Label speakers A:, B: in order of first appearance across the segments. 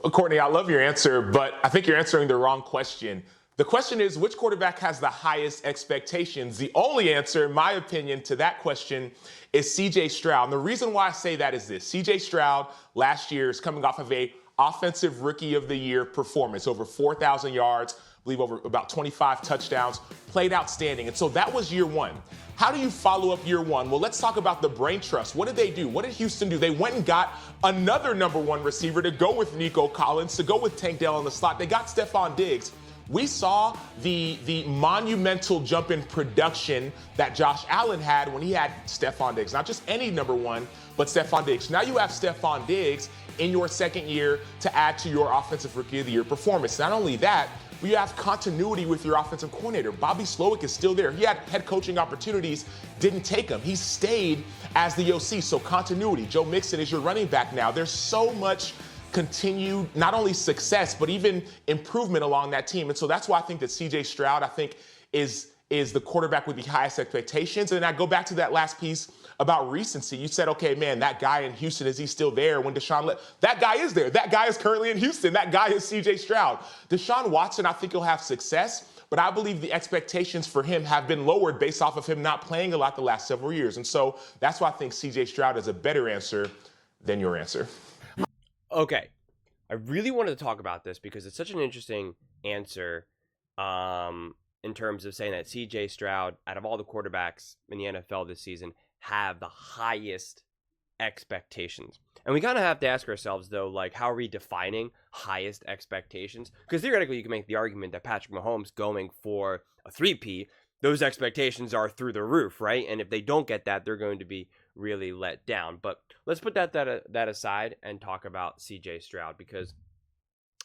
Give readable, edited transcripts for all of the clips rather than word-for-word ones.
A: Courtney, I love your answer, but I think you're answering the wrong question. The question is, which quarterback has the highest expectations? The only answer, in my opinion, to that question is C.J. Stroud. And the reason why I say that is this. C.J. Stroud last year is coming off of a offensive rookie of the year performance, over 4,000 yards, I believe over about 25 touchdowns, played outstanding. And so that was year one. How do you follow up year one? Well, let's talk about the brain trust. What did they do? What did Houston do? They went and got another number one receiver to go with Nico Collins, to go with Tank Dell in the slot. They got Stephon Diggs. We saw the monumental jump in production that Josh Allen had when he had Stephon Diggs. Not just any number one, but Stephon Diggs. Now you have Stephon Diggs in your second year to add to your offensive rookie of the year performance. Not only that, you have continuity with your offensive coordinator. Bobby Slowick is still there. He had head coaching opportunities, didn't take them. He stayed as the OC, so continuity. Joe Mixon is your running back now. There's so much continued, not only success, but even improvement along that team. And so that's why I think that C.J. Stroud, I think, is the quarterback with the highest expectations. And I go back to that last piece about recency. You said, okay, man, that guy in Houston, is he still there when that guy is there. That guy is currently in Houston. That guy is C.J. Stroud. Deshaun Watson, I think he'll have success, but I believe the expectations for him have been lowered based off of him not playing a lot the last several years. And so that's why I think C.J. Stroud is a better answer than your answer.
B: Okay. I really wanted to talk about this because it's such an interesting answer in terms of saying that C.J. Stroud, out of all the quarterbacks in the NFL this season, have the highest expectations. And we kind of have to ask ourselves, though, like, how are we defining highest expectations? Because theoretically, you can make the argument that Patrick Mahomes going for a 3P, those expectations are through the roof, right? And if they don't get that, they're going to be really let down. But let's put that aside and talk about C.J. Stroud, because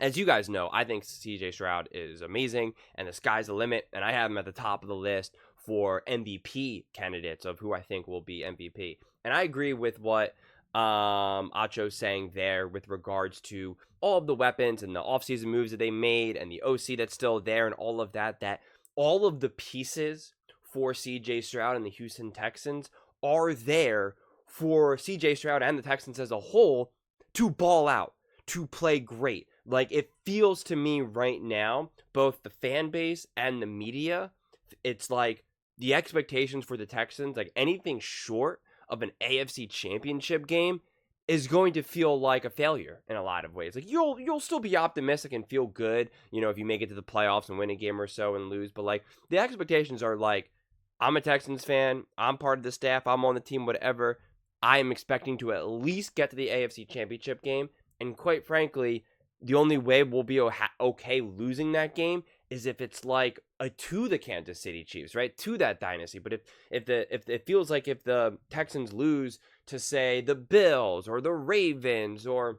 B: as you guys know, I think C.J. Stroud is amazing, and the sky's the limit, and I have him at the top of the list for MVP candidates of who I think will be MVP. And I agree with what Acho's saying there with regards to all of the weapons and the offseason moves that they made and the OC that's still there and all of that all of the pieces for C.J. Stroud and the Houston Texans are there for C.J. Stroud and the Texans as a whole to ball out, to play great. Like, it feels to me right now, both the fan base and the media, it's like the expectations for the Texans, like anything short of an AFC championship game is going to feel like a failure in a lot of ways. Like, you'll still be optimistic and feel good, if you make it to the playoffs and win a game or so and lose. But like, the expectations are like, I'm a Texans fan, I'm part of the staff, I'm on the team, whatever. I am expecting to at least get to the AFC championship game. And quite frankly, the only way we'll be okay losing that game is if it's like to the Kansas City Chiefs, right? To that dynasty. But if it feels like if the Texans lose to, say, the Bills or the Ravens or,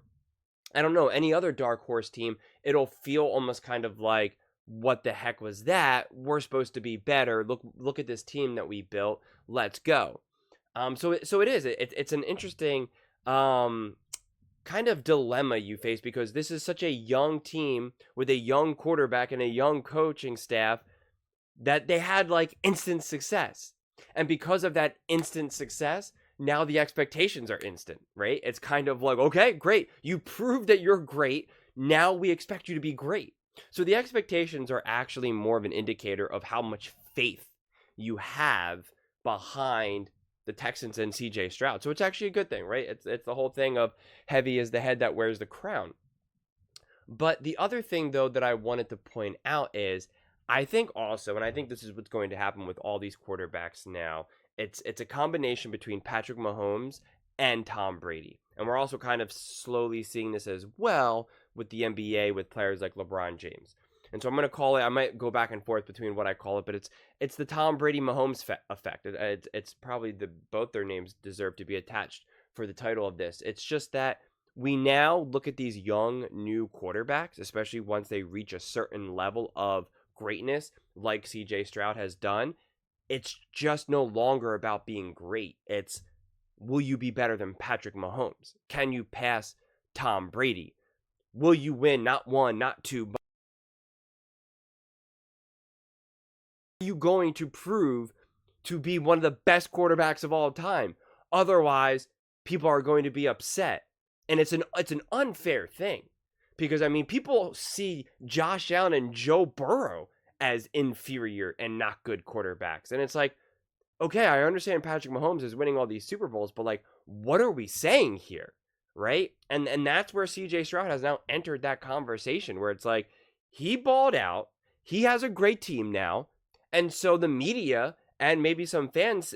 B: I don't know, any other dark horse team, it'll feel almost kind of like, what the heck was that? We're supposed to be better. Look at this team that we built. Let's go. So it is. It's an interesting kind of dilemma you face, because this is such a young team with a young quarterback and a young coaching staff that they had like instant success. And because of that instant success, now the expectations are instant, right? It's kind of like, okay, great. You proved that you're great. Now we expect you to be great. So the expectations are actually more of an indicator of how much faith you have behind the Texans and C.J. Stroud. So it's actually a good thing, right? It's the whole thing of heavy is the head that wears the crown. But the other thing, though, that I wanted to point out is, I think also, and I think this is what's going to happen with all these quarterbacks now, it's a combination between Patrick Mahomes and Tom Brady. And we're also kind of slowly seeing this as well with the NBA with players like LeBron James. And so I'm going to call it, I might go back and forth between what I call it, but it's the Tom Brady Mahomes effect. It's probably both their names deserve to be attached for the title of this. It's just that we now look at these young new quarterbacks, especially once they reach a certain level of greatness like CJ Stroud has done. It's just no longer about being great. It's, will you be better than Patrick Mahomes? Can you pass Tom Brady? Will you win not one, not two, but are you going to prove to be one of the best quarterbacks of all time? Otherwise, people are going to be upset. And it's an unfair thing, Because, I mean, people see Josh Allen and Joe Burrow as inferior and not good quarterbacks. And it's like, okay, I understand Patrick Mahomes is winning all these Super Bowls, but like, what are we saying here? Right? And that's where CJ Stroud has now entered that conversation where it's like, he balled out, he has a great team now, and so the media and maybe some fans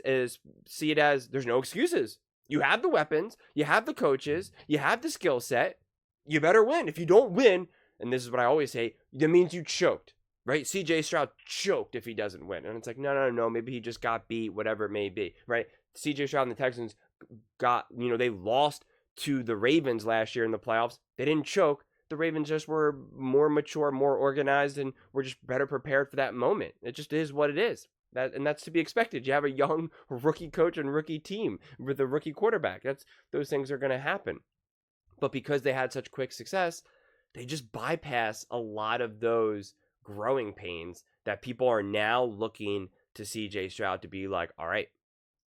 B: see it as there's no excuses. You have the weapons, you have the coaches, you have the skill set, you better win. If you don't win, and this is what I always say, that means you choked. Right? CJ Stroud choked if he doesn't win. And it's like, no. Maybe he just got beat, whatever it may be. Right? CJ Stroud and the Texans they lost to the Ravens last year in the playoffs. They didn't choke. The Ravens just were more mature, more organized, and were just better prepared for that moment. It just is what it is. That's to be expected. You have a young rookie coach and rookie team with a rookie quarterback. Those things are going to happen. But because they had such quick success, they just bypass a lot of those growing pains that people are now looking to CJ Stroud to be like, all right,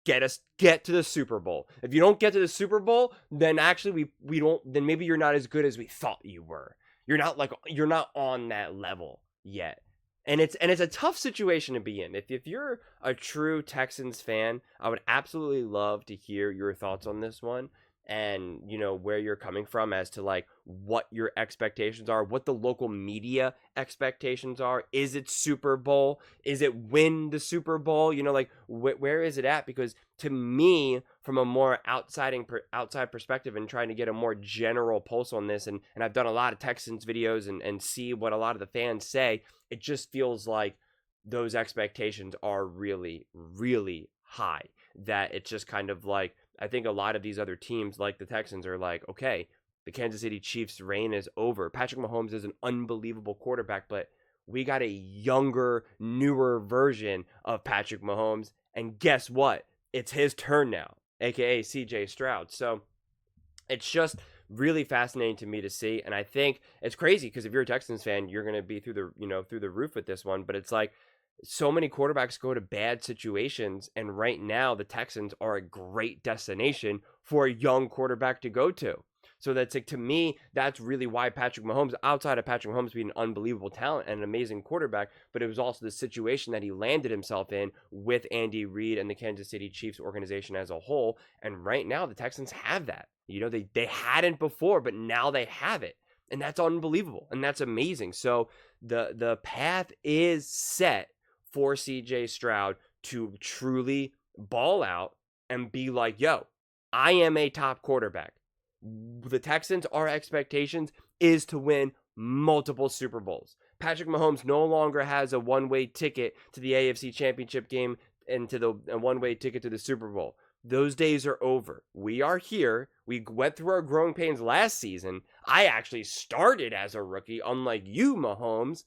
B: get to the Super Bowl. If you don't get to the Super Bowl, then actually then maybe you're not as good as we thought you were. You're not on that level yet. And it's a tough situation to be in. If you're a true Texans fan, I would absolutely love to hear your thoughts on this one. And where you're coming from as to like what your expectations are, what the local media expectations are. Is it Super Bowl? Is it win the Super Bowl? Where is it at? Because to me, from a more outside perspective and trying to get a more general pulse on this, and I've done a lot of Texans videos and see what a lot of the fans say, it just feels like those expectations are really, really high. That it's just kind of like, I think a lot of these other teams like the Texans are like, okay, the Kansas City Chiefs' reign is over. Patrick Mahomes is an unbelievable quarterback, but we got a younger, newer version of Patrick Mahomes. And guess what? It's his turn now, aka CJ Stroud. So it's just really fascinating to me to see. And I think it's crazy because if you're a Texans fan, you're going to be through the roof with this one. But it's like, so many quarterbacks go to bad situations, and right now the Texans are a great destination for a young quarterback to go to. So that's like, to me, that's really why Patrick Mahomes, outside of Patrick Mahomes being an unbelievable talent and an amazing quarterback, but it was also the situation that he landed himself in with Andy Reid and the Kansas City Chiefs organization as a whole. And right now the Texans have that. They hadn't before, but now they have it. And that's unbelievable. And that's amazing. So the path is set for CJ Stroud to truly ball out and be like, yo, I am a top quarterback. The Texans, our expectations is to win multiple Super Bowls. Patrick Mahomes no longer has a one-way ticket to the AFC Championship game and to the one-way ticket to the Super Bowl. Those days are over. We are here. We went through our growing pains last season. I actually started as a rookie, unlike you, Mahomes.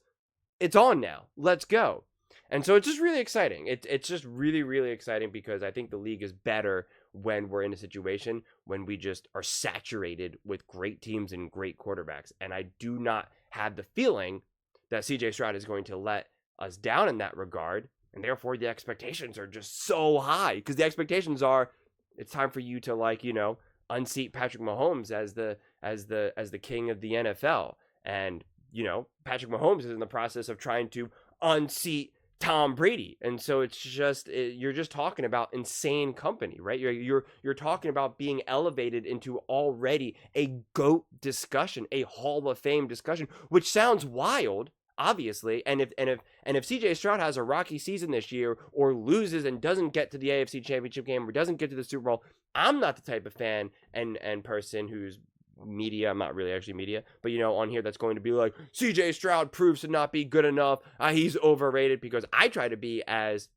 B: It's on now. Let's go. And so it's just really exciting. It's just really, really exciting because I think the league is better when we're in a situation when we just are saturated with great teams and great quarterbacks. And I do not have the feeling that CJ Stroud is going to let us down in that regard. And therefore, the expectations are just so high because the expectations are it's time for you to unseat Patrick Mahomes as the king of the NFL. And, Patrick Mahomes is in the process of trying to unseat Tom Brady. And so it's just, you're just talking about insane company, right? You're talking about being elevated into already a GOAT discussion, a Hall of Fame discussion, which sounds wild, obviously. And if CJ Stroud has a rocky season this year or loses and doesn't get to the AFC Championship game or doesn't get to the Super Bowl, I'm not the type of fan and person who's media, I'm not really actually media, but on here that's going to be like, CJ Stroud proves to not be good enough, he's overrated, because I try to be as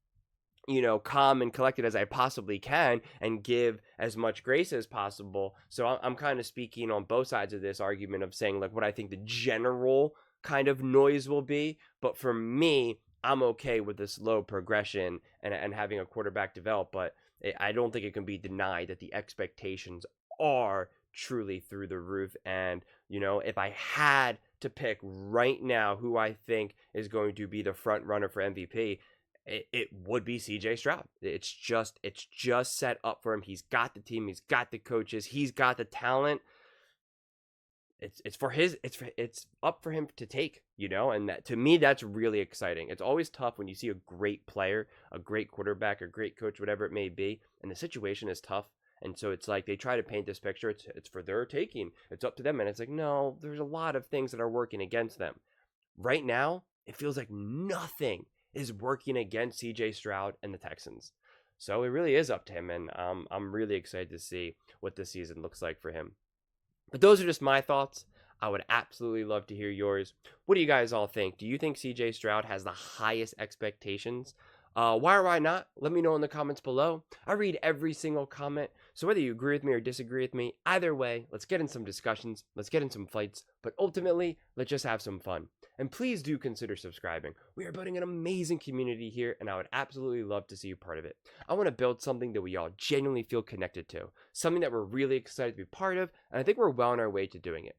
B: calm and collected as I possibly can and give as much grace as possible. So I'm kind of speaking on both sides of this argument of saying like what I think the general kind of noise will be, but for me, I'm okay with the slow progression and having a quarterback develop, but I don't think it can be denied that the expectations are truly through the roof. And if I had to pick right now who I think is going to be the front runner for MVP, it would be CJ Stroud. It's just set up for him. He's got the team, he's got the coaches, he's got the talent. it's up for him to take, and that, to me, that's really exciting. It's always tough when you see a great player, a great quarterback, a great coach, whatever it may be, and the situation is tough. And so it's like they try to paint this picture. It's for their taking. It's up to them. And it's like, no, there's a lot of things that are working against them. Right now, it feels like nothing is working against CJ Stroud and the Texans. So it really is up to him. And I'm really excited to see what this season looks like for him. But those are just my thoughts. I would absolutely love to hear yours. What do you guys all think? Do you think CJ Stroud has the highest expectations? Why or why not? Let me know in the comments below. I read every single comment. So whether you agree with me or disagree with me, either way, let's get in some discussions. Let's get in some fights. But ultimately, let's just have some fun. And please do consider subscribing. We are building an amazing community here, and I would absolutely love to see you part of it. I want to build something that we all genuinely feel connected to. Something that we're really excited to be part of, and I think we're well on our way to doing it.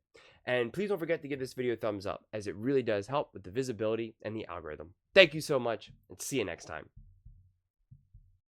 B: And please don't forget to give this video a thumbs up, as it really does help with the visibility and the algorithm. Thank you so much, and see you next time.